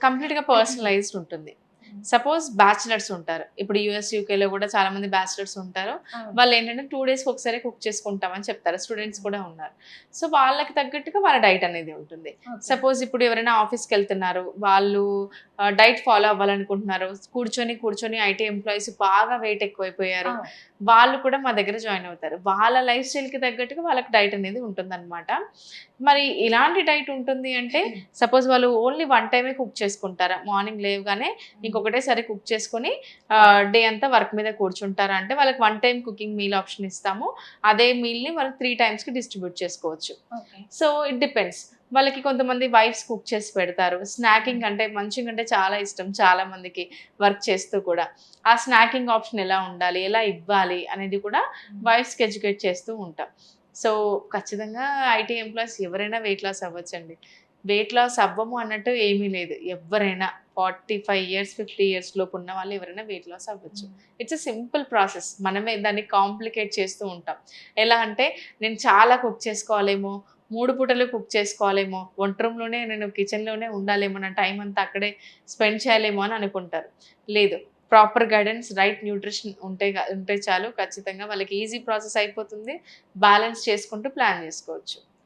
కంప్లీట్‌గా పర్సనలైజ్డ్ ఉంటుంది. Suppose bachelors ఉంటారు. ఇప్పుడు యూఎస్, యూకేలో కూడా చాలా మంది బ్యాచిలర్స్ ఉంటారు. అవును. వాళ్ళేంటంటే 2 డేస్‌కి ఒకసారి కుక్ చేసుకుంటామని చెప్తారు. స్టూడెంట్స్ కూడా ఉన్నారు. సో, వాళ్ళకి తగ్గట్టుగా వాళ్ళ డైట్ అనేది ఉంటుంది. ఓకే. సపోజ్ ఇప్పుడు ఎవరైనా ఆఫీస్‌కెళ్తున్నారు. వాళ్ళు డైట్ ఫాలో అవ్వాలనుకుంటున్నారు. కూర్చొని ఐటీ ఎంప్లాయీస్ బాగా వెయిట్ ఎక్కువైపోయారు. అవును. వాళ్ళు కూడా మా దగ్గర జాయిన్ అవుతారు. వాళ్ళ లైఫ్ స్టైల్‌కి తగ్గట్టుగా వాళ్ళకి డైట్ అనేది ఉంటుందన్నమాట. మరి ఇలాంటి డైట్ ఉంటుంది అంటే సపోజ్ వాళ్ళు ఓన్లీ వన్ టైమే కుక్ చేసుకుంటారా? మార్నింగ్ లేవగానే ఇంకొకటేసారి కుక్ చేసుకొని డే అంతా వర్క్ మీద కూర్చుంటారా అంటే వాళ్ళకి one time cooking meal option ఇస్తాము. అదే మీల్‌ని వాళ్ళు 3 టైమ్స్‌కి డిస్ట్రిబ్యూట్ చేసుకోవచ్చు. ఓకే. So, it depends. వాళ్ళకి కొంతమంది వైఫ్స్ కుక్ చేసి పెడతారు. స్నాకింగ్ అంటే మంచింగ్ అంటే చాలా ఇష్టం చాలా మందికి వర్క్ చేస్తూ కూడా. ఆ స్నాకింగ్ ఆప్షన్ ఎలా ఉండాలి? ఎలా ఇవ్వాలి? అనేది కూడా వైఫ్స్‌కి ఎడ్యుకేట్ చేస్తూ ఉంటాం. సో, ఖచ్చితంగా ఐటీ ఎంప్లాయీస్ ఎవరైనా వెయిట్ లాస్ అవ్వచ్చండి. వెయిట్ లాస్ అవ్వము అన్నట్టు ఏమీ లేదు. ఎవ్వరైనా 45 ఇయర్స్, 50 ఇయర్స్ లోపు ఉన్న వాళ్ళు ఎవరైనా వెయిట్ లాస్ అవ్వచ్చు. It's a simple process. మనమే దాన్ని కాంప్లికేట్ చేస్తూ ఉంటాం. ఎలా అంటే నేను చాలా కుక్ చేసుకోవాలేమో, 3 పూటలు కుక్ చేసుకోవాలేమో, వంట రూమ్‌లోనే నేను కిచెన్‌లోనే ఉండాలేమో, నా టైం అంతా అక్కడే స్పెండ్ చేయాలేమో అని అనుకుంటారు. లేదు. ప్రాపర్ గైడెన్స్, రైట్ న్యూట్రిషన్ ఉంటే చాలు ఖచ్చితంగా వాళ్ళకి ఈజీ ప్రాసెస్ అయిపోతుంది. బ్యాలెన్స్ చేసుకుంటూ ప్లాన్ చేసుకోవచ్చు.